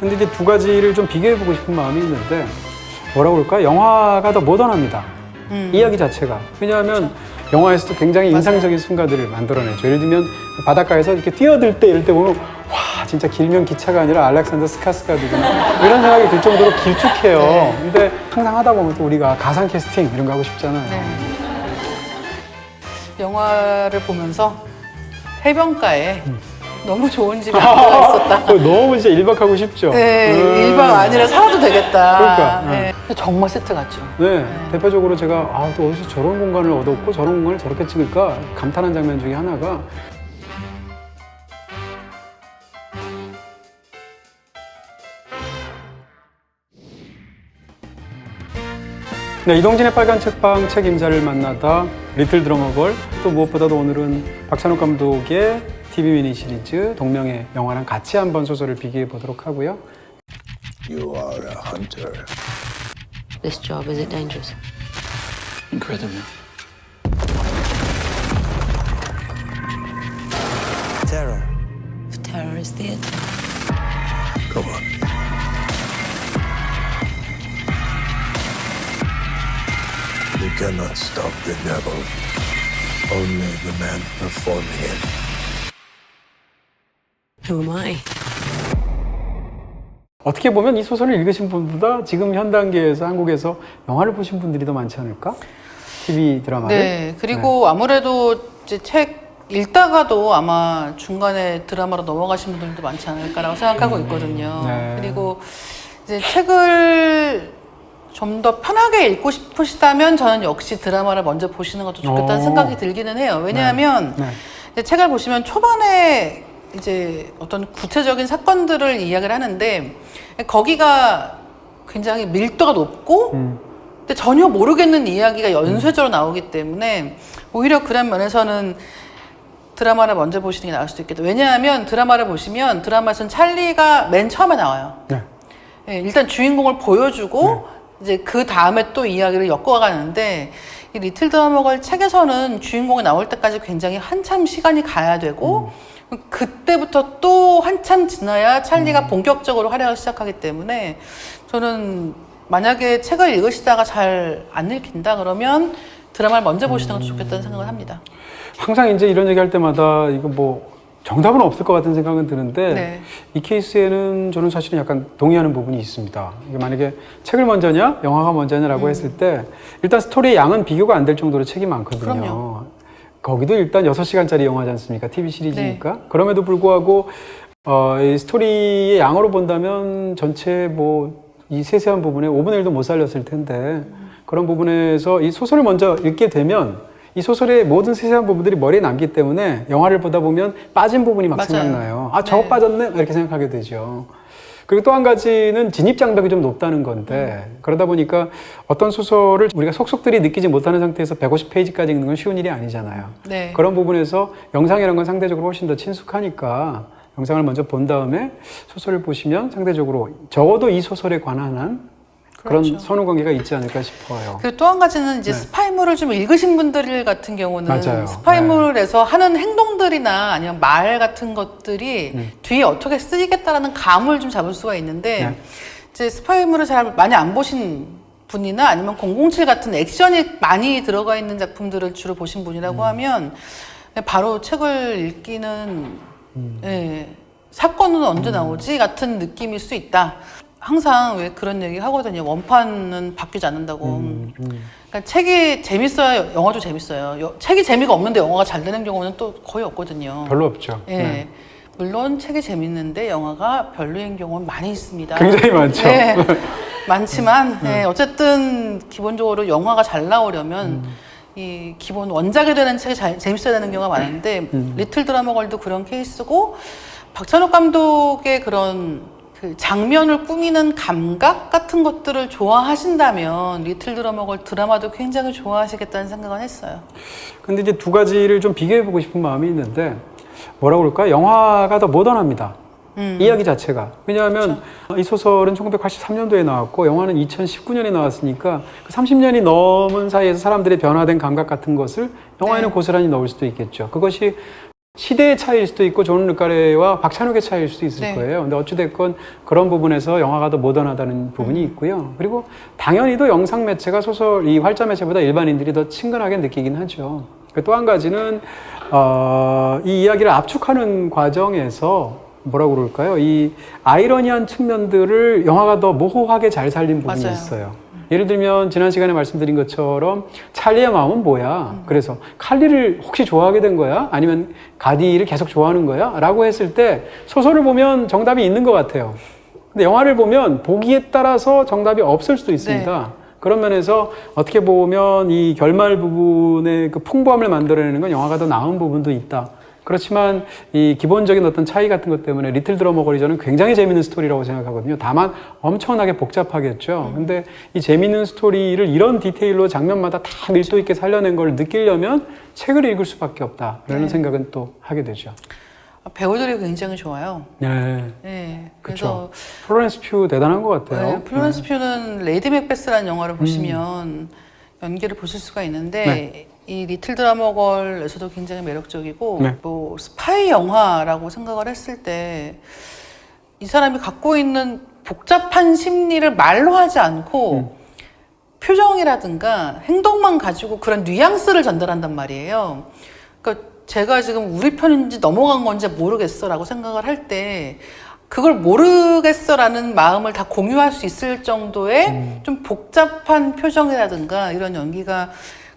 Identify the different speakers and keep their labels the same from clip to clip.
Speaker 1: 근데 이제 두 가지를 좀 비교해보고 싶은 마음이 있는데, 뭐라고 그럴까? 영화가 더 모던합니다. 이야기 자체가. 왜냐하면 영화에서도 굉장히 인상적인 순간들을 만들어내죠. 예를 들면 바닷가에서 이렇게 뛰어들 때 이럴 때 보면 와 진짜 길면 기차가 아니라 알렉산더 스카스가드구나 이런 생각이 들 정도로 길쭉해요.
Speaker 2: 네.
Speaker 1: 근데 항상 하다 보면 또 우리가 가상 캐스팅 이런 거 하고 싶잖아요.
Speaker 2: 네. 영화를 보면서 해변가에 너무 좋은 집이 하나 있었다.
Speaker 1: 너무 진짜 일박하고 싶죠.
Speaker 2: 네, 1박 아니라 살아도 되겠다.
Speaker 1: 그러니까,
Speaker 2: 네. 정말 세트 같죠.
Speaker 1: 네, 대표적으로 제가 또 어디서 저런 공간을 얻었고 저런 공간을 저렇게 찍을까 감탄한 장면 중에 하나가 네, 이동진의 빨간 책방 책임자를 만나다 리틀 드러머걸, 또 무엇보다도 오늘은 박찬욱 감독의 TV 미니 시리즈 동명의 영화랑 같이 한번 소설을 비교해 보도록 하고요.
Speaker 3: You are a hunter.
Speaker 4: This job, is it dangerous?
Speaker 3: Incredible. Terror.
Speaker 4: If terror is theatre.
Speaker 3: Come on. You cannot stop the devil. Only the man performing it.
Speaker 4: Who am I?
Speaker 1: 어떻게 보면 이 소설을 읽으신 분보다 지금 현 단계에서 한국에서 영화를 보신 분들이 더 많지 않을까? TV 드라마를.
Speaker 2: 네, 그리고 아무래도 이제 책 읽다가도 아마 중간에 드라마로 넘어가신 분들도 많지 않을까라고 생각하고 있거든요.
Speaker 1: 네.
Speaker 2: 그리고 이제 책을 좀 더 편하게 읽고 싶으시다면 저는 역시 드라마를 먼저 보시는 것도 좋겠다는 생각이 들기는 해요. 왜냐하면
Speaker 1: 네.
Speaker 2: 이제 책을 보시면 초반에 이제 어떤 구체적인 사건들을 이야기를 하는데 거기가 굉장히 밀도가 높고 근데 전혀 모르겠는 이야기가 연쇄적으로 나오기 때문에 오히려 그런 면에서는 드라마를 먼저 보시는 게 나을 수도 있겠다. 왜냐하면 드라마를 보시면 드라마에서는 찰리가 맨 처음에 나와요.
Speaker 1: 네.
Speaker 2: 예, 일단 주인공을 보여주고 이제 그 다음에 또 이야기를 엮어가는데 이 리틀 드러머걸 책에서는 주인공이 나올 때까지 굉장히 한참 시간이 가야 되고 그때부터 또 한참 지나야 찰리가 본격적으로 활약을 시작하기 때문에 저는 만약에 책을 읽으시다가 잘 안 읽힌다 그러면 드라마를 먼저 보시는 것도 좋겠다는 생각을 합니다.
Speaker 1: 항상 이제 이런 얘기 할 때마다 이거 뭐 정답은 없을 것 같은 생각은 드는데
Speaker 2: 네.
Speaker 1: 이 케이스에는 저는 사실은 약간 동의하는 부분이 있습니다. 이게 만약에 책을 먼저냐 영화가 먼저냐라고 했을 때 일단 스토리의 양은 비교가 안 될 정도로 책이 많거든요.
Speaker 2: 그럼요.
Speaker 1: 거기도 일단 6시간짜리 영화지 않습니까? TV 시리즈니까.
Speaker 2: 네.
Speaker 1: 그럼에도 불구하고 이 스토리의 양으로 본다면 전체 뭐 이 세세한 부분에 5분의 1도 못 살렸을 텐데 그런 부분에서 이 소설을 먼저 읽게 되면 이 소설의 모든 세세한 부분들이 머리에 남기 때문에 영화를 보다 보면 빠진 부분이 막
Speaker 2: 맞아요.
Speaker 1: 생각나요. 아, 저거
Speaker 2: 네.
Speaker 1: 빠졌네? 이렇게 생각하게 되죠. 그리고 또 한 가지는 진입장벽이 좀 높다는 건데 그러다 보니까 어떤 소설을 우리가 속속들이 느끼지 못하는 상태에서 150페이지까지 읽는 건 쉬운 일이 아니잖아요.
Speaker 2: 네.
Speaker 1: 그런 부분에서 영상이라는 건 상대적으로 훨씬 더 친숙하니까 영상을 먼저 본 다음에 소설을 보시면 상대적으로 적어도 이 소설에 관한 한 그런
Speaker 2: 그렇죠.
Speaker 1: 선후 관계가 있지 않을까 싶어요.
Speaker 2: 그리고 또 한 가지는 이제
Speaker 1: 네.
Speaker 2: 스파이물을 좀 읽으신 분들 같은 경우는
Speaker 1: 맞아요.
Speaker 2: 스파이물에서 하는 행동들이나 아니면 말 같은 것들이 뒤에 어떻게 쓰이겠다라는 감을 좀 잡을 수가 있는데
Speaker 1: 네.
Speaker 2: 이제 스파이물을 잘 많이 안 보신 분이나 아니면 007 같은 액션이 많이 들어가 있는 작품들을 주로 보신 분이라고 하면 바로 책을 읽기는 예, 사건은 언제 나오지 같은 느낌일 수 있다. 항상 왜 그런 얘기 하거든요. 원판은 바뀌지 않는다고. 그러니까 책이 재밌어야 영화도 재밌어요. 책이 재미가 없는데 영화가 잘 되는 경우는 또 거의 없거든요.
Speaker 1: 별로 없죠.
Speaker 2: 예.
Speaker 1: 네.
Speaker 2: 물론 책이 재밌는데 영화가 별로인 경우는 많이 있습니다.
Speaker 1: 굉장히 많죠.
Speaker 2: 네, 많지만 예, 어쨌든 기본적으로 영화가 잘 나오려면 이 기본 원작에 되는 책이 재밌어야 되는 경우가 많은데 리틀 드라머걸도 그런 케이스고 박찬욱 감독의 그런 그 장면을 꾸미는 감각 같은 것들을 좋아하신다면 리틀 드러머걸 드라마도 굉장히 좋아하시겠다는 생각은 했어요.
Speaker 1: 근데 이제 두 가지를 좀 비교해보고 싶은 마음이 있는데 뭐라고 그럴까? 영화가 더 모던합니다. 이야기 자체가. 왜냐하면 이 소설은 1983년도에 나왔고 영화는 2019년에 나왔으니까 30년이 넘은 사이에서 사람들의 변화된 감각 같은 것을 영화에는
Speaker 2: 네.
Speaker 1: 고스란히 넣을 수도 있겠죠. 그것이 시대의 차이일 수도 있고 존 르카레와 박찬욱의 차이일 수도 있을
Speaker 2: 네.
Speaker 1: 거예요. 근데 어찌됐건 그런 부분에서 영화가 더 모던하다는 부분이 있고요. 그리고 당연히도 영상 매체가 소설, 이 활자 매체보다 일반인들이 더 친근하게 느끼긴 하죠. 또 한 가지는 이 이야기를 압축하는 과정에서 뭐라고 그럴까요? 이 아이러니한 측면들을 영화가 더 모호하게 잘 살린 부분이
Speaker 2: 맞아요.
Speaker 1: 있어요. 예를 들면 지난 시간에 말씀드린 것처럼 찰리의 마음은 뭐야? 그래서 칼리를 혹시 좋아하게 된 거야? 아니면 가디를 계속 좋아하는 거야? 라고 했을 때 소설을 보면 정답이 있는 것 같아요. 근데 영화를 보면 보기에 따라서 정답이 없을 수도 있습니다.
Speaker 2: 네.
Speaker 1: 그런 면에서 어떻게 보면 이 결말 부분의 그 풍부함을 만들어내는 건 영화가 더 나은 부분도 있다. 그렇지만 이 기본적인 어떤 차이 같은 것 때문에 리틀 드러머 걸리 저는 굉장히 재밌는 스토리라고 생각하거든요. 다만 엄청나게 복잡하겠죠. 근데 이 재밌는 스토리를 이런 디테일로 장면마다 다 밀도 있게 살려낸 걸 느끼려면 책을 읽을 수밖에 없다라는
Speaker 2: 네.
Speaker 1: 생각은 또 하게 되죠.
Speaker 2: 배우들이 굉장히 좋아요.
Speaker 1: 네,
Speaker 2: 네,
Speaker 1: 그렇죠.
Speaker 2: 그래서
Speaker 1: 플로렌스 퓨 대단한 것 같아요.
Speaker 2: 네, 플로렌스 퓨는 레이디 맥베스라는 영화를 보시면 연기를 보실 수가 있는데
Speaker 1: 네.
Speaker 2: 이 리틀 드라머 걸에서도 굉장히 매력적이고
Speaker 1: 네.
Speaker 2: 뭐 스파이 영화라고 생각을 했을 때 이 사람이 갖고 있는 복잡한 심리를 말로 하지 않고 표정이라든가 행동만 가지고 그런 뉘앙스를 전달한단 말이에요. 그러니까 제가 지금 우리 편인지 넘어간 건지 모르겠어라고 생각을 할 때 그걸 모르겠어라는 마음을 다 공유할 수 있을 정도의 좀 복잡한 표정이라든가 이런 연기가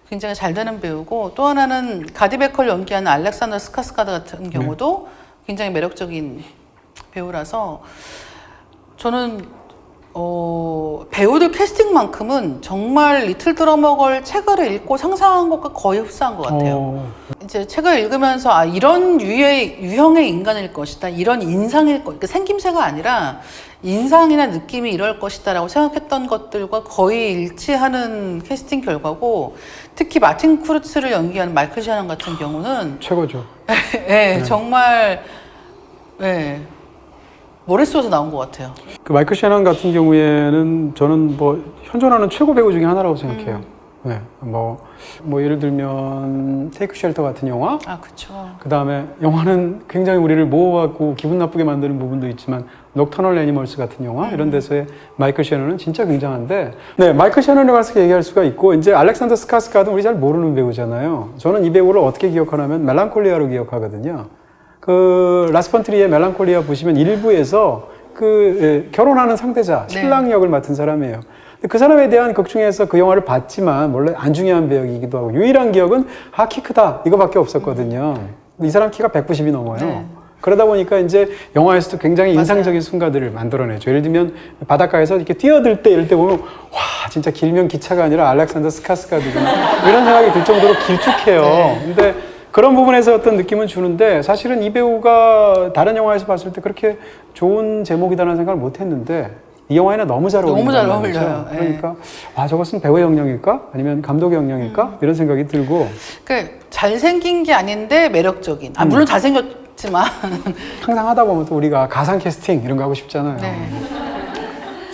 Speaker 2: 굉장히 잘 되는 배우고, 또 하나는 가디 베컬 연기하는 알렉산더 스카스가드 같은 경우도 굉장히 매력적인 배우라서 저는 배우들 캐스팅만큼은 정말 리틀 드러머 걸 책을 읽고 상상한 것과 거의 흡사한 것 같아요. 이제 책을 읽으면서 이런 유형의 인간일 것이다, 이런 인상일 것, 그러니까 생김새가 아니라 인상이나 느낌이 이럴 것이다라고 생각했던 것들과 거의 일치하는 캐스팅 결과고, 특히 마틴 쿠르츠를 연기하는 마이클 샤넌 같은 경우는
Speaker 1: 최고죠.
Speaker 2: 네, 정말 머릿속에서 나온 것 같아요.
Speaker 1: 그 마이클 샤넌 같은 경우에는 저는 뭐 현존하는 최고 배우 중에 하나라고 생각해요. 네, 뭐 예를 들면 테이크 쉘터 같은 영화,
Speaker 2: 그렇죠.
Speaker 1: 그 다음에 영화는 굉장히 우리를 모호하고 기분 나쁘게 만드는 부분도 있지만 녹터널 애니멀스 같은 영화 이런 데서의 마이클 샤넌은 진짜 굉장한데, 네, 마이클 샤넌에 관해서 얘기할 수가 있고, 이제 알렉산더 스카스가드 우리 잘 모르는 배우잖아요. 저는 이 배우를 어떻게 기억하냐면 멜랑콜리아로 기억하거든요. 그 라스펀트리의 멜랑콜리아 보시면 일부에서 결혼하는 상대자, 신랑 역을 맡은 사람이에요. 근데 그 사람에 대한 극 중에서 그 영화를 봤지만 원래 안 중요한 배역이기도 하고 유일한 기억은 키 크다 이거밖에 없었거든요. 이 사람 키가 190이 넘어요.
Speaker 2: 네.
Speaker 1: 그러다 보니까 이제 영화에서도 굉장히 인상적인 순간들을 만들어내죠. 예를 들면 바닷가에서 이렇게 뛰어들 때 이럴 때 보면 와 진짜 길면 기차가 아니라 알렉산더 스카스가드구나 이런 생각이 들 정도로 길쭉해요. 근데 그런 부분에서 어떤 느낌은 주는데, 사실은 이 배우가 다른 영화에서 봤을 때 그렇게 좋은 제목이다라는 생각을 못 했는데 이 영화에는 너무 잘 어울린다.
Speaker 2: 너무 잘 어울려요.
Speaker 1: 그러니까 저것은 배우의 영역일까? 아니면 감독의 영역일까? 이런 생각이 들고.
Speaker 2: 그러니까 잘생긴 게 아닌데 매력적인. 물론 잘생겼지만
Speaker 1: 항상 하다 보면 또 우리가 가상 캐스팅 이런 거 하고 싶잖아요.
Speaker 2: 네.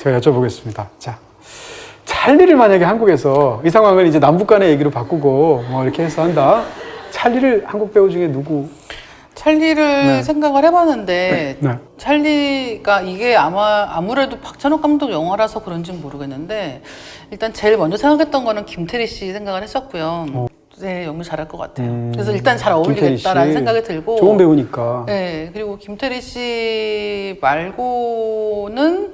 Speaker 1: 제가 여쭤보겠습니다. 자, 찰리를 만약에 한국에서 이 상황을 이제 남북 간의 얘기로 바꾸고 뭐 이렇게 해서 한다. 찰리를 한국 배우 중에 누구?
Speaker 2: 찰리를 생각을 해봤는데
Speaker 1: 네.
Speaker 2: 찰리가 이게 아무래도 박찬욱 감독 영화라서 그런지는 모르겠는데 일단 제일 먼저 생각했던 거는 김태리 씨 생각을 했었고요. 네, 연기 잘할 것 같아요. 그래서 일단 잘 어울리겠다라는 생각이 들고.
Speaker 1: 좋은 배우니까.
Speaker 2: 네, 그리고 김태리 씨 말고는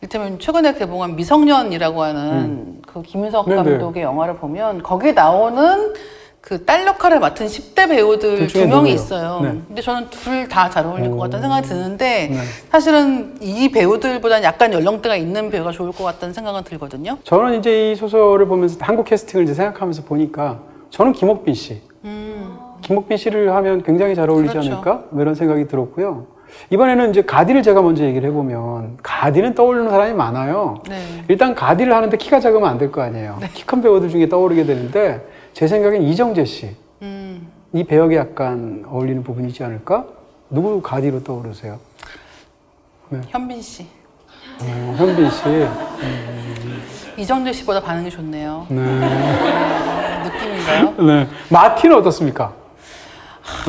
Speaker 2: 이를테면 최근에 개봉한 미성년이라고 하는 그 김윤석 감독의 영화를 보면 거기에 나오는 그 딸 역할을 맡은 10대 배우들 두 명이
Speaker 1: 누구예요?
Speaker 2: 있어요.
Speaker 1: 네.
Speaker 2: 근데 저는 둘 다 잘 어울릴 것 같다는 생각이 드는데 사실은 이 배우들보다는 약간 연령대가 있는 배우가 좋을 것 같다는 생각은 들거든요.
Speaker 1: 저는 이제 이 소설을 보면서 한국 캐스팅을 이제 생각하면서 보니까 저는 김옥빈 씨. 김옥빈 씨를 하면 굉장히 잘 어울리지
Speaker 2: 그렇죠.
Speaker 1: 않을까? 뭐 이런 생각이 들었고요. 이번에는 이제 가디를 제가 먼저 얘기를 해보면 가디는 떠오르는 사람이 많아요.
Speaker 2: 네.
Speaker 1: 일단 가디를 하는데 키가 작으면 안 될 거 아니에요. 키 큰 배우들 중에 떠오르게 되는데 제 생각엔 이정재 씨. 이 배역에 약간 어울리는 부분이지 않을까? 누구 가디로 떠오르세요?
Speaker 2: 현빈 씨.
Speaker 1: 현빈 씨.
Speaker 2: 이정재 씨보다 반응이 좋네요.
Speaker 1: 네.
Speaker 2: 느낌인가요?
Speaker 1: 네. 마틴은 어떻습니까?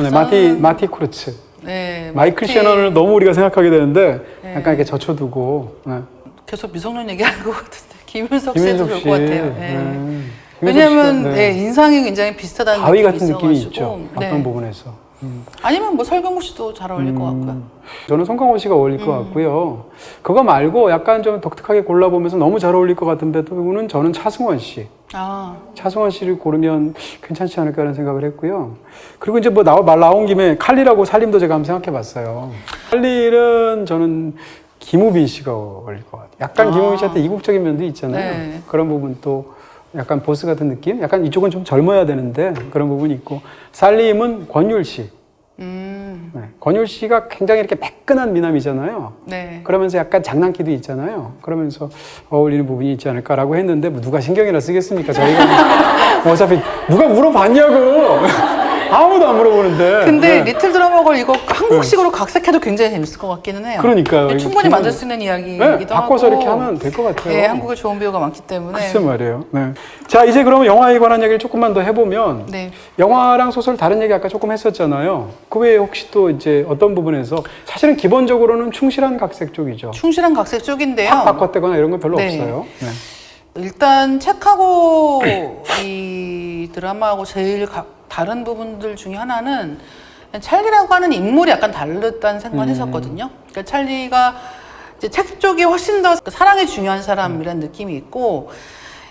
Speaker 1: 네, 마티 쿠르츠.
Speaker 2: 네,
Speaker 1: 마이클 셰넌을 너무 우리가 생각하게 되는데 약간 이렇게 젖혀두고 네.
Speaker 2: 계속 미성년 얘기하는 것 같은데 김윤석 씨도 좋을 것 같아요. 네.
Speaker 1: 네.
Speaker 2: 왜냐하면
Speaker 1: 네.
Speaker 2: 네, 인상이 굉장히 비슷하다는
Speaker 1: 바위
Speaker 2: 느낌이
Speaker 1: 같은 느낌이
Speaker 2: 있어가지고.
Speaker 1: 있죠.
Speaker 2: 네.
Speaker 1: 어떤 부분에서.
Speaker 2: 아니면 뭐 설경구 씨도 잘 어울릴 것 같고요.
Speaker 1: 저는 송강호 씨가 어울릴 것 같고요. 그거 말고 약간 좀 독특하게 골라보면서 너무 잘 어울릴 것 같은 배우는 저는 차승원 씨.
Speaker 2: 아,
Speaker 1: 차승원 씨를 고르면 괜찮지 않을까라는 생각을 했고요. 그리고 이제 뭐 말 나온 김에 칼리라고 살림도 제가 한번 생각해 봤어요. 칼리는 저는 김우빈 씨가 어울릴 것 같아요. 약간 김우빈 씨한테 이국적인 면도 있잖아요.
Speaker 2: 네.
Speaker 1: 그런 부분도 약간 보스 같은 느낌? 약간 이쪽은 좀 젊어야 되는데 그런 부분이 있고 살림은 권율 씨. 네. 권율 씨가 굉장히 이렇게 매끈한 미남이잖아요.
Speaker 2: 네.
Speaker 1: 그러면서 약간 장난기도 있잖아요. 그러면서 어울리는 부분이 있지 않을까라고 했는데 뭐 누가 신경이나 쓰겠습니까? 저희가 뭐 어차피 누가 물어봤냐고. 아무도 안 물어보는데.
Speaker 2: 근데 리틀 드라마걸 이거 한국식으로 각색해도 굉장히 재밌을 것 같기는 해요.
Speaker 1: 그러니까요.
Speaker 2: 이게 충분히 만들 수 있는 이야기이기도
Speaker 1: 네, 바꿔서
Speaker 2: 하고.
Speaker 1: 이렇게 하면 될 것 같아요.
Speaker 2: 네, 한국에 좋은 배우가 많기 때문에.
Speaker 1: 글쎄 말이에요. 네. 자, 이제 그러면 영화에 관한 얘기를 조금만 더 해보면
Speaker 2: 네.
Speaker 1: 영화랑 소설 다른 얘기 아까 조금 했었잖아요. 그 외에 혹시 또 이제 어떤 부분에서 사실은 기본적으로는 충실한 각색 쪽이죠.
Speaker 2: 충실한 각색 쪽인데요.
Speaker 1: 확 바꿨다거나 이런 건 별로
Speaker 2: 네.
Speaker 1: 없어요. 네.
Speaker 2: 일단 책하고 이 드라마하고 제일 다른 부분들 중에 하나는 찰리라고 하는 인물이 약간 다르다는 생각을 했었거든요. 그러니까 찰리가 이제 책 쪽이 훨씬 더 사랑이 중요한 사람이라는 느낌이 있고,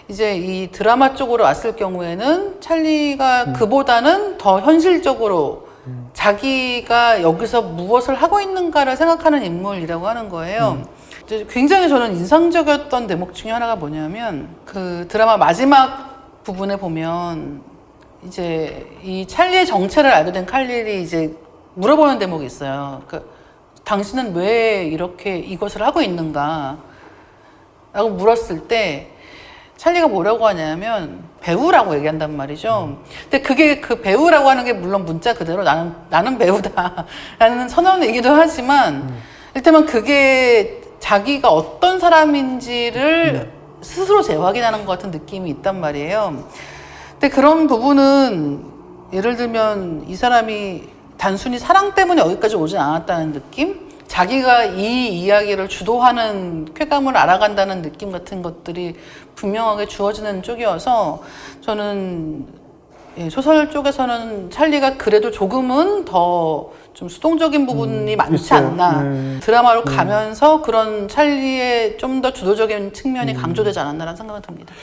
Speaker 2: 이제 이 드라마 쪽으로 왔을 경우에는 찰리가 그보다는 더 현실적으로 자기가 여기서 무엇을 하고 있는가를 생각하는 인물이라고 하는 거예요. 이제 굉장히 저는 인상적이었던 대목 중에 하나가 뭐냐면 그 드라마 마지막 부분에 보면 이제 이 찰리의 정체를 알게 된 칼릴이 이제 물어보는 대목이 있어요. 그 당신은 왜 이렇게 이것을 하고 있는가? 라고 물었을 때 찰리가 뭐라고 하냐면 배우라고 얘기한단 말이죠. 근데 그게 그 배우라고 하는 게 물론 문자 그대로 나는 배우다라는 선언이기도 하지만 일단은 그게 자기가 어떤 사람인지를 스스로 재확인하는 것 같은 느낌이 있단 말이에요. 근데 그런 부분은 예를 들면 이 사람이 단순히 사랑 때문에 여기까지 오진 않았다는 느낌? 자기가 이 이야기를 주도하는 쾌감을 알아간다는 느낌 같은 것들이 분명하게 주어지는 쪽이어서 저는 소설 쪽에서는 찰리가 그래도 조금은 더 좀 수동적인 부분이 많지
Speaker 1: 있어요.
Speaker 2: 않나. 드라마로 가면서 그런 찰리의 좀 더 주도적인 측면이 강조되지 않았나라는 생각이 듭니다.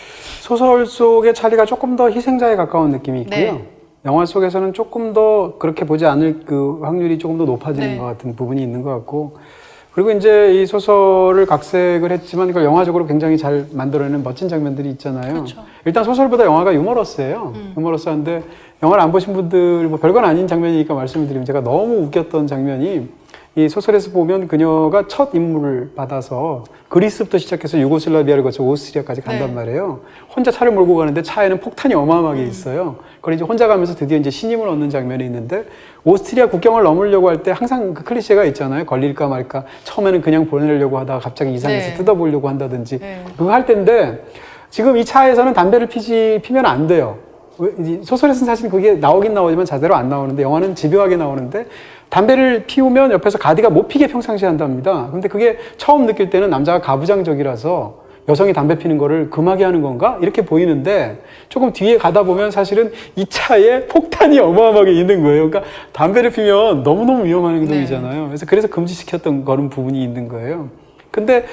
Speaker 1: 소설 속의 찰리가 조금 더 희생자에 가까운 느낌이 있고요.
Speaker 2: 네.
Speaker 1: 영화 속에서는 조금 더 그렇게 보지 않을 그 확률이 조금 더 높아지는
Speaker 2: 네.
Speaker 1: 것 같은 부분이 있는 것 같고, 그리고 이제 이 소설을 각색을 했지만 이걸 영화적으로 굉장히 잘 만들어내는 멋진 장면들이 있잖아요.
Speaker 2: 그렇죠.
Speaker 1: 일단 소설보다 영화가 유머러스해요. 유머러스한데 영화를 안 보신 분들 뭐 별건 아닌 장면이니까 말씀을 드리면 제가 너무 웃겼던 장면이 이 소설에서 보면 그녀가 첫 임무를 받아서 그리스부터 시작해서 유고슬라비아를 거쳐 오스트리아까지 간단
Speaker 2: 네.
Speaker 1: 말이에요. 혼자 차를 몰고 가는데 차에는 폭탄이 어마어마하게 있어요. 그걸 이제 혼자 가면서 드디어 이제 신임을 얻는 장면이 있는데 오스트리아 국경을 넘으려고 할 때 항상 그 클리셰가 있잖아요. 걸릴까 말까. 처음에는 그냥 보내려고 하다가 갑자기 이상해서
Speaker 2: 네.
Speaker 1: 뜯어보려고 한다든지.
Speaker 2: 네.
Speaker 1: 그거 할 때인데 지금 이 차에서는 담배를 피면 안 돼요. 소설에서는 사실 그게 나오긴 나오지만 자대로 안 나오는데 영화는 집요하게 나오는데 담배를 피우면 옆에서 가디가 못 피게 평상시에 한답니다. 근데 그게 처음 느낄 때는 남자가 가부장적이라서 여성이 담배 피는 거를 금하게 하는 건가? 이렇게 보이는데 조금 뒤에 가다 보면 사실은 이 차에 폭탄이 어마어마하게 있는 거예요. 그러니까 담배를 피면 너무너무 위험한 행동이잖아요. 그래서 금지시켰던 그런 부분이 있는 거예요. 근데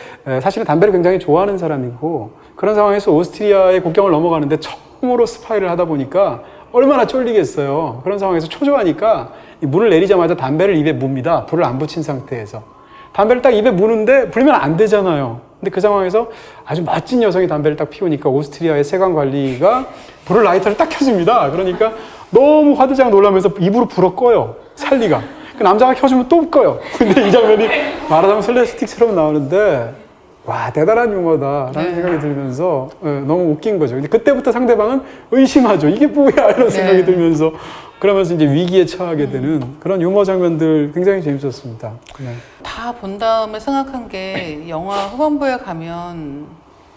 Speaker 1: 사실은 담배를 굉장히 좋아하는 사람이고 그런 상황에서 오스트리아의 국경을 넘어가는데 처음으로 스파이를 하다 보니까 얼마나 쫄리겠어요. 그런 상황에서 초조하니까 문을 내리자마자 담배를 입에 뭅니다. 불을 안 붙인 상태에서. 담배를 딱 입에 무는데 불면 안 되잖아요. 근데 그 상황에서 아주 멋진 여성이 담배를 딱 피우니까 오스트리아의 세관관리가 불을 라이터를 딱 켜줍니다. 그러니까 너무 화들짝 놀라면서 입으로 불어 꺼요. 찰리가. 그 남자가 켜주면 또 꺼요. 근데 이 장면이 말하자면 슬랩스틱처럼 나오는데 와 대단한 유머다라는 생각이 들면서 너무 웃긴 거죠. 근데 그때부터 상대방은 의심하죠. 이게 뭐야 이런 생각이 들면서 그러면서 이제 위기에 처하게 되는 그런 유머 장면들 굉장히 재밌었습니다. 네.
Speaker 2: 다 본 다음에 생각한 게 영화 후반부에 가면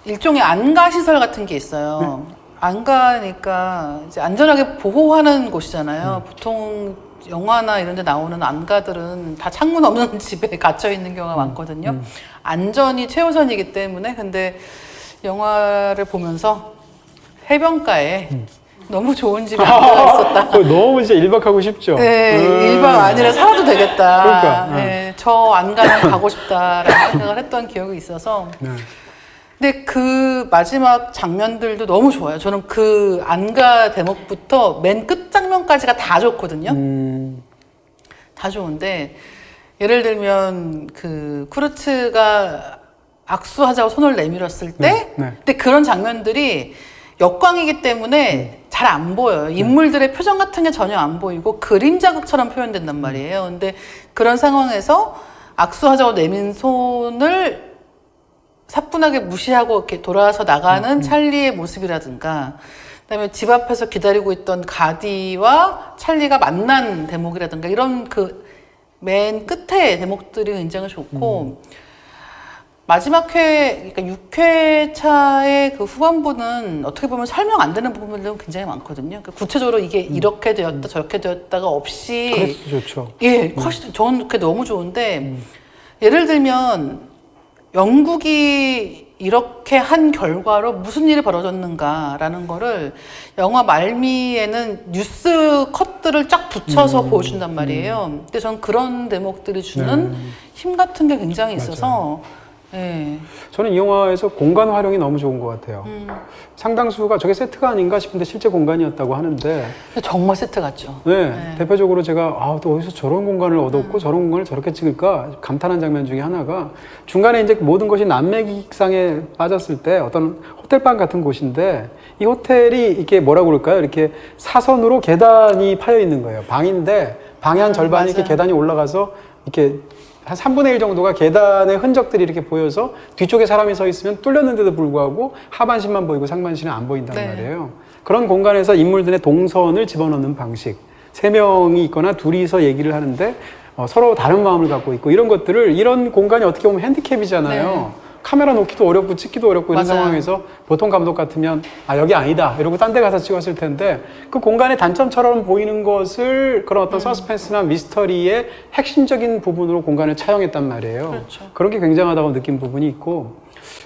Speaker 2: 일종의 안가 시설 같은 게 있어요. 안가니까 이제 안전하게 보호하는 곳이잖아요. 보통 영화나 이런 데 나오는 안가들은 다 창문 없는 집에 갇혀 있는 경우가 많거든요. 안전이 최우선이기 때문에. 근데 영화를 보면서 해변가에 너무 좋은 집에 안가가 있었다.
Speaker 1: 그거 너무 진짜 1박하고 싶죠.
Speaker 2: 네, 1박 아니라 살아도 되겠다.
Speaker 1: 그러니까,
Speaker 2: 네, 저 안가는 가고 싶다라는 생각을 했던 기억이 있어서.
Speaker 1: 네.
Speaker 2: 근데 그 마지막 장면들도 너무 좋아요. 저는 그 안가 대목부터 맨 끝 장면까지가 다 좋거든요. 다 좋은데 예를 들면 그 쿠르츠가 악수하자고 손을 내밀었을 때,
Speaker 1: 네, 네.
Speaker 2: 근데 그런 장면들이 역광이기 때문에 잘 안 보여요. 인물들의 표정 같은 게 전혀 안 보이고 그림 자극처럼 표현된단 말이에요. 근데 그런 상황에서 악수하자고 내민 손을 사뿐하게 무시하고 이렇게 돌아서 나가는 찰리의 모습이라든가, 그다음에 집 앞에서 기다리고 있던 가디와 찰리가 만난 대목이라든가, 이런 그 맨 끝에 대목들이 굉장히 좋고, 마지막 그러니까 6회차의 그 후반부는 어떻게 보면 설명 안 되는 부분들도 굉장히 많거든요. 그러니까 구체적으로 이게 이렇게 되었다 저렇게 되었다가 없이.
Speaker 1: 그래서 좋죠.
Speaker 2: 예, 훨씬 저는 그게 너무 좋은데, 예를 들면 영국이 이렇게 한 결과로 무슨 일이 벌어졌는가라는 거를 영화 말미에는 뉴스 컷들을 쫙 붙여서 보여준단 말이에요. 근데 전 그런 대목들이 주는 힘 같은 게 굉장히 있어서, 예.
Speaker 1: 저는 이 영화에서 공간 활용이 너무 좋은 것 같아요. 상당수가 저게 세트가 아닌가 싶은데 실제 공간이었다고 하는데,
Speaker 2: 정말 세트 같죠.
Speaker 1: 네,
Speaker 2: 네.
Speaker 1: 대표적으로 제가 또 어디서 저런 공간을 얻었고 저런 공간을 저렇게 찍을까 감탄한 장면 중에 하나가, 중간에 이제 모든 것이 난매기상에 빠졌을 때 어떤 호텔방 같은 곳인데, 이 호텔이 이렇게 뭐라고 그럴까요? 이렇게 사선으로 계단이 파여 있는 거예요. 방인데 방이 한 절반이 이렇게 계단이 올라가서 이렇게 한 3분의 1 정도가 계단의 흔적들이 이렇게 보여서 뒤쪽에 사람이 서 있으면 뚫렸는데도 불구하고 하반신만 보이고 상반신은 안 보인단
Speaker 2: 네.
Speaker 1: 말이에요. 그런 공간에서 인물들의 동선을 집어넣는 방식, 3명이 있거나 둘이서 얘기를 하는데 서로 다른 마음을 갖고 있고, 이런 것들을, 이런 공간이 어떻게 보면 핸디캡이잖아요.
Speaker 2: 네.
Speaker 1: 카메라 놓기도 어렵고 찍기도 어렵고 이런
Speaker 2: 맞아요.
Speaker 1: 상황에서 보통 감독 같으면 여기 아니다 이러고 딴 데 가서 찍었을 텐데, 그 공간의 단점처럼 보이는 것을 그런 어떤 서스펜스나 미스터리의 핵심적인 부분으로 공간을 차용했단 말이에요.
Speaker 2: 그렇죠.
Speaker 1: 그런 게 굉장하다고 느낀 부분이 있고,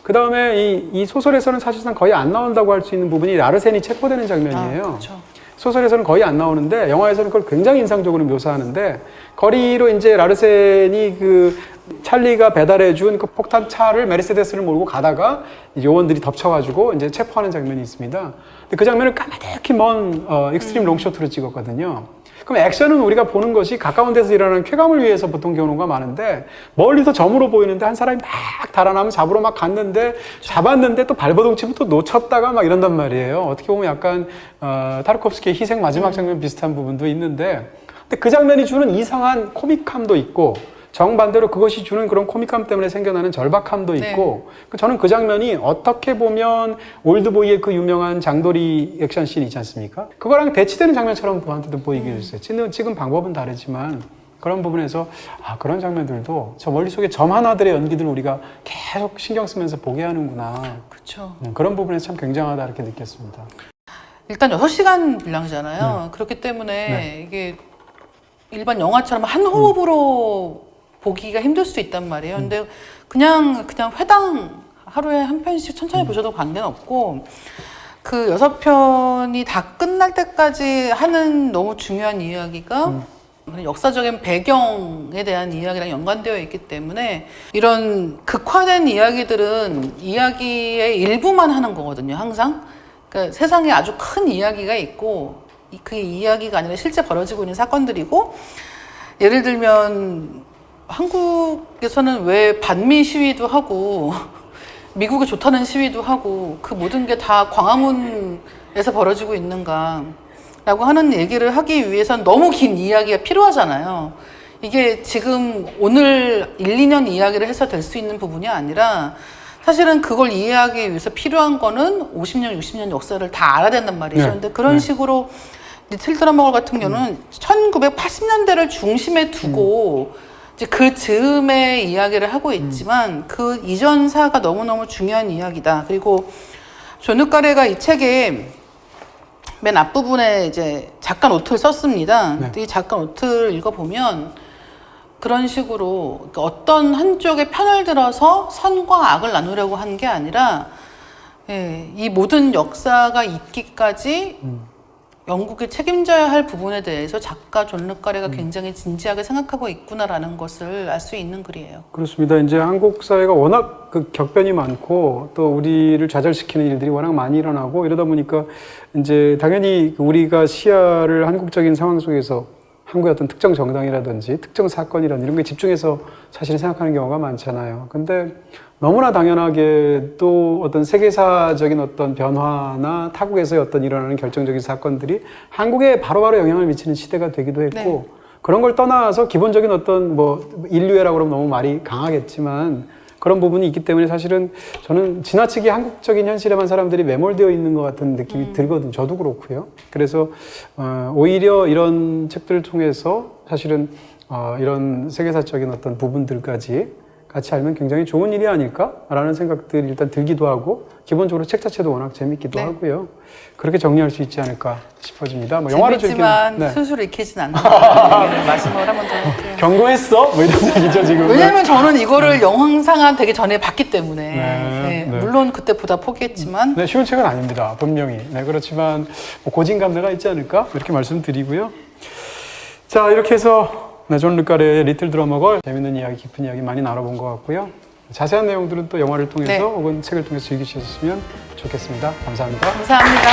Speaker 1: 그 다음에 이 소설에서는 사실상 거의 안 나온다고 할 수 있는 부분이 라르센이 체포되는 장면이에요.
Speaker 2: 그렇죠.
Speaker 1: 소설에서는 거의 안 나오는데 영화에서는 그걸 굉장히 인상적으로 묘사하는데, 거리로 이제 라르센이 그 찰리가 배달해준 그 폭탄차를 메르세데스를 몰고 가다가 요원들이 덮쳐가지고 이제 체포하는 장면이 있습니다. 근데 그 장면을 까마득히 먼 익스트림 롱쇼트로 찍었거든요. 그럼 액션은 우리가 보는 것이 가까운 데서 일어나는 쾌감을 위해서 보통 경우가 많은데, 멀리서 점으로 보이는데 한 사람이 막 달아나면 잡으러 막 갔는데, 잡았는데 또 발버둥 치면 또 놓쳤다가 막 이런단 말이에요. 어떻게 보면 약간 타르코프스키의 희생 마지막 장면 비슷한 부분도 있는데, 근데 그 장면이 주는 이상한 코믹함도 있고, 정반대로 그것이 주는 그런 코믹함 때문에 생겨나는 절박함도 있고, 저는 그 장면이 어떻게 보면 올드보이의 그 유명한 장도리 액션씬 있지 않습니까? 그거랑 대치되는 장면처럼 저한테도 보이게 됐어요. 찍은 방법은 다르지만 그런 부분에서 그런 장면들도 저 머릿속에 점 하나들의 연기들을 우리가 계속 신경 쓰면서 보게 하는구나.
Speaker 2: 그렇죠.
Speaker 1: 그런 부분에서 참 굉장하다 이렇게 느꼈습니다.
Speaker 2: 일단 6시간 분량이잖아요. 그렇기 때문에 이게 일반 영화처럼 한 호흡으로 보기가 힘들 수도 있단 말이에요. 근데 그냥 회당 하루에 한 편씩 천천히 보셔도 관계는 없고, 그 6편이 다 끝날 때까지 하는 너무 중요한 이야기가 역사적인 배경에 대한 이야기랑 연관되어 있기 때문에, 이런 극화된 이야기들은 이야기의 일부만 하는 거거든요, 항상. 그러니까 세상에 아주 큰 이야기가 있고, 그 이야기가 아니라 실제 벌어지고 있는 사건들이고, 예를 들면 한국에서는 왜 반미 시위도 하고 미국이 좋다는 시위도 하고 그 모든 게 다 광화문에서 벌어지고 있는가 라고 하는 얘기를 하기 위해서는 너무 긴 이야기가 필요하잖아요. 이게 지금 오늘 1, 2년 이야기를 해서 될 수 있는 부분이 아니라, 사실은 그걸 이해하기 위해서 필요한 거는 50년, 60년 역사를 다 알아야 된단 말이죠. 근데 그런 식으로 리틀 드라마걸 같은 경우는 1980년대를 중심에 두고 이제 그 즈음의 이야기를 하고 있지만, 그 이전사가 너무너무 중요한 이야기다. 그리고 존 르 까레가 이 책에 맨 앞부분에 이제 작가 노트를 썼습니다.
Speaker 1: 네.
Speaker 2: 근데 이 작가 노트를 읽어보면 그런 식으로 그러니까 어떤 한쪽의 편을 들어서 선과 악을 나누려고 한 게 아니라 예, 이 모든 역사가 있기까지 영국이 책임져야 할 부분에 대해서 작가 존 르카레가 굉장히 진지하게 생각하고 있구나라는 것을 알 수 있는 글이에요.
Speaker 1: 그렇습니다. 이제 한국 사회가 워낙 그 격변이 많고 또 우리를 좌절시키는 일들이 워낙 많이 일어나고 이러다 보니까 이제 당연히 우리가 시야를 한국적인 상황 속에서 한국의 어떤 특정 정당이라든지 특정 사건이라든지 이런 게 집중해서 사실 생각하는 경우가 많잖아요. 근데 너무나 당연하게 또 어떤 세계사적인 어떤 변화나 타국에서의 어떤 일어나는 결정적인 사건들이 한국에 바로바로 영향을 미치는 시대가 되기도 했고
Speaker 2: 네.
Speaker 1: 그런 걸 떠나서 기본적인 어떤 뭐 인류애라고 그러면 너무 말이 강하겠지만 그런 부분이 있기 때문에 사실은 저는 지나치게 한국적인 현실에만 사람들이 매몰되어 있는 것 같은 느낌이 들거든요. 저도 그렇고요. 그래서 오히려 이런 책들을 통해서 사실은 이런 세계사적인 어떤 부분들까지 같이 알면 굉장히 좋은 일이 아닐까라는 생각들이 일단 들기도 하고 기본적으로 책 자체도 워낙 재밌기도
Speaker 2: 네.
Speaker 1: 하고요. 그렇게 정리할 수 있지 않을까 싶어집니다. 뭐 영화를
Speaker 2: 재밌지만
Speaker 1: 네.
Speaker 2: 스스로 익히진 않는다는 얘기를 말씀을 한번 더 할게요.
Speaker 1: 경고했어? 뭐 이런 얘기죠 지금.
Speaker 2: 왜냐면 저는 이거를 영상상 되기 전에 봤기 때문에
Speaker 1: 네, 네.
Speaker 2: 물론 그때 보다 포기했지만
Speaker 1: 네, 쉬운 책은 아닙니다. 분명히. 네, 그렇지만 뭐 고진감래가 있지 않을까? 이렇게 말씀드리고요. 자, 이렇게 해서 네, 존 르카레의 리틀 드러머걸 재밌는 이야기, 깊은 이야기 많이 나눠본 것 같고요. 자세한 내용들은 또 영화를 통해서
Speaker 2: 네.
Speaker 1: 혹은 책을 통해서 즐기셨으면 좋겠습니다. 감사합니다.
Speaker 2: 감사합니다.